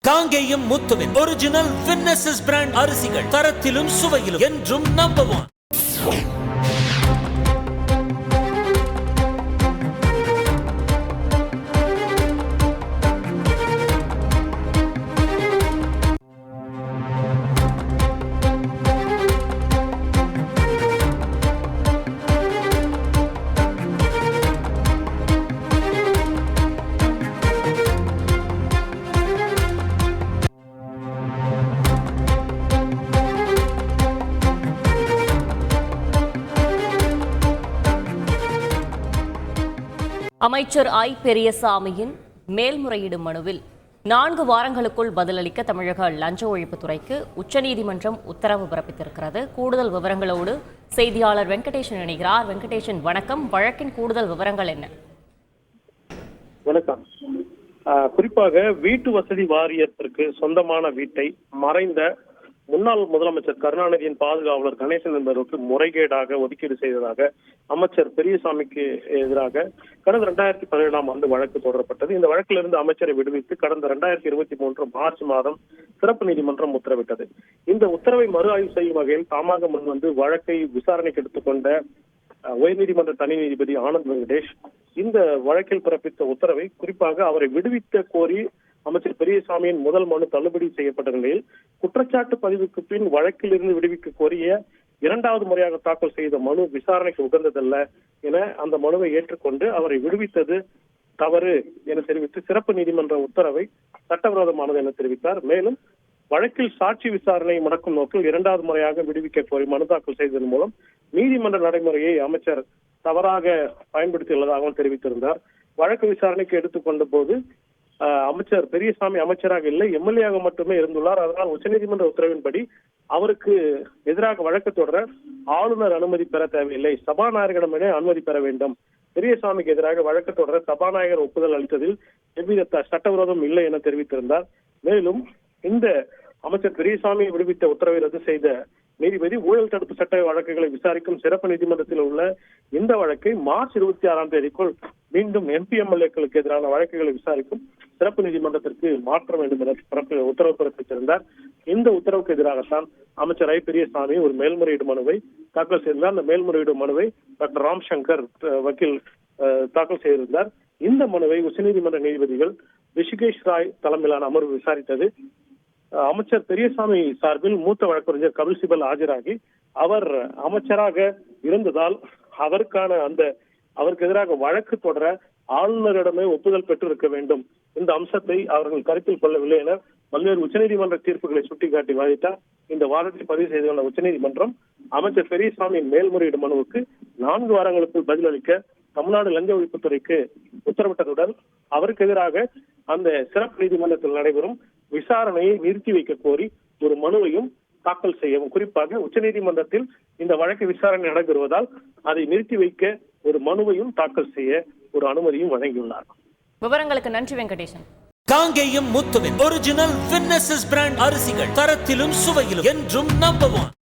காங்கேயம் முத்துவின் ஒரிஜினல் வின்னசஸ் பிராண்ட் அரிசிகள் தரத்திலும் சுவையிலும் என்றும் நம்பர் 1. அமைச்சர் ஐ பெரியசாமியின் மேல்முறையீடு மனுவில் 4 வாரங்களுக்குள் பதிலளிக்க தமிழக லஞ்ச ஒழிப்புத்துறைக்கு உச்சநீதிமன்றம் உத்தரவு பிறப்பித்திருக்கிறது. கூடுதல் விவரங்களோடு செய்தியாளர் வெங்கடேசன் இணைகிறார். வெங்கடேசன், வணக்கம். வழக்கின் கூடுதல் விவரங்கள் என்ன? வணக்கம். குறிப்பாக வீட்டு வசதி வாரியத்திற்கு சொந்தமான வீட்டை மறைந்த முன்னாள் முதலமைச்சர் கருணாநிதியின் பாதுகாவலர் கணேசன் என்பவருக்கு முறைகேடாக ஒதுக்கீடு செய்ததாக அமைச்சர் பெரியசாமிக்கு எதிராக கடந்த 2017ஆம் ஆண்டு வழக்கு தொடரப்பட்டது. இந்த வழக்கிலிருந்து அமைச்சரை விடுவித்து கடந்த 2023 மார்ச் மாதம் சிறப்பு நீதிமன்றம் உத்தரவிட்டது. இந்த உத்தரவை மறு ஆய்வு செய்யும் வகையில் தாமாக முன்வந்து வழக்கை விசாரணைக்கு எடுத்துக்கொண்ட உயர்நீதிமன்ற தனி நீதிபதி ஆனந்த் வெங்கடேஷ் இந்த வழக்கில் பிறப்பித்த உத்தரவை குறிப்பாக அவரை விடுவிக்க கோரி அமைச்சர் பெரியசாமியின் முதல் மனு தள்ளுபடி செய்யப்பட்ட நிலையில் குற்றச்சாட்டு பதிவுக்கு பின் வழக்கில் இருந்து விடுவிக்க கோரிய 2வது முறையாக தாக்கல் செய்த மனு விசாரணைக்கு உகந்ததல்ல என அந்த மனுவை ஏற்றுக்கொண்டு அவரை விடுவித்தது தவறு என தெரிவித்து சிறப்பு நீதிமன்ற உத்தரவை சட்டவிரோதமானது என தெரிவித்தார். மேலும் வழக்கில் சாட்சி விசாரணை முடக்கும் நோக்கில் 2வது முறையாக விடுவிக்க கோரி மனு தாக்கல் செய்ததன் மூலம் நீதிமன்ற நடைமுறையை அமைச்சர் தவறாக பயன்படுத்தியுள்ளதாகவும் தெரிவித்திருந்தார். வழக்கு விசாரணைக்கு எடுத்துக்கொண்ட போது அமைச்சர் பெரியசாமி அமைச்சராக இல்லை, எம்எல்ஏ மட்டுமே இருந்துள்ளார். அதனால் உச்சநீதிமன்ற உத்தரவின்படி அவருக்கு எதிராக வழக்கு தொடர ஆளுநர் அனுமதி பெற தேவையில்லை, சபாநாயகரிடமே அனுமதி பெற வேண்டும். பெரியசாமிக்கு எதிராக வழக்கு தொடர சபாநாயகர் ஒப்புதல் அளித்ததில் எவ்வித சட்டவிரோதம் இல்லை என தெரிவித்திருந்தார். மேலும் இந்த அமைச்சர் பெரியசாமியை விடுவித்த உத்தரவை ரத்து செய்த நீதிபதி ஊழல் தடுப்பு சட்ட வழக்குகளை விசாரிக்கும் சிறப்பு நீதிமன்றத்தில் உள்ள இந்த வழக்கை மார்ச் 26ஆம் தேதிக்குள் மீண்டும் MP MLAக்களுக்கு எதிரான வழக்குகளை விசாரிக்கும் சிறப்பு நீதிமன்றத்திற்கு மாற்ற வேண்டும் என உத்தரவு பிறப்பித்திருந்தார். இந்த உத்தரவுக்கு எதிராகத்தான் அமைச்சர் ஐ பெரியசாமி ஒரு மேல்முறையீடு மனுவை தாக்கல் செய்திருந்தார். அந்த மேல்முறையீடு மனுவை டாக்டர் ராம்சங்கர் வக்கீல் தாக்கல் செய்திருந்தார். இந்த மனுவை உச்சநீதிமன்ற நீதிபதிகள் ரிஷிகேஷ் ராய் தலைமையிலான அமர்வு விசாரித்தது. அமைச்சர் பெரியசாமி சார்பில் மூத்த வழக்கறிஞர் கபில் சிபல் ஆஜராகி அவர் அமைச்சராக இருந்ததால் அவருக்கு எதிராக வழக்கு தொடர ஆளுநரிடமே ஒப்புதல் பெற்று இருக்க வேண்டும், இந்த அம்சத்தை அவர்கள் கருத்தில் கொள்ளவில்லை என பல்வேறு உச்சநீதிமன்ற தீர்ப்புகளை சுட்டிக்காட்டி வாதிட்டார். இந்த வாதத்தை பதிவு செய்துள்ள உச்சநீதிமன்றம் அமைச்சர் பெரியசாமியின் மேல்முறையீடு மனுவுக்கு 4 வாரங்களுக்குள் பதிலளிக்க தமிழ்நாடு லஞ்ச ஒழிப்புத்துறைக்கு உத்தரவிட்டதுடன் அவருக்கு எதிராக அந்த சிறப்பு நீதிமன்றத்தில் நடைபெறும் விசாரணையை நிறுத்தி வைக்க கோரி ஒரு மனுவையும் தாக்கல் செய்யவும், குறிப்பாக உச்சநீதிமன்றத்தில் இந்த வழக்கு விசாரணை நடைபெறுவதால் அதை நிறுத்தி வைக்க ஒரு மனுவையும் தாக்கல் செய்ய ஒரு அனுமதியும் வழங்கியுள்ளார். விவரங்களுக்கு நன்றி வெங்கடேசன். காங்கேயம் முத்துவின் ஒரிஜினல் வின்னசஸ் பிராண்ட் அரிசிகள் தரத்திலும் சுவையிலும் என்றும் நம்பர் 1.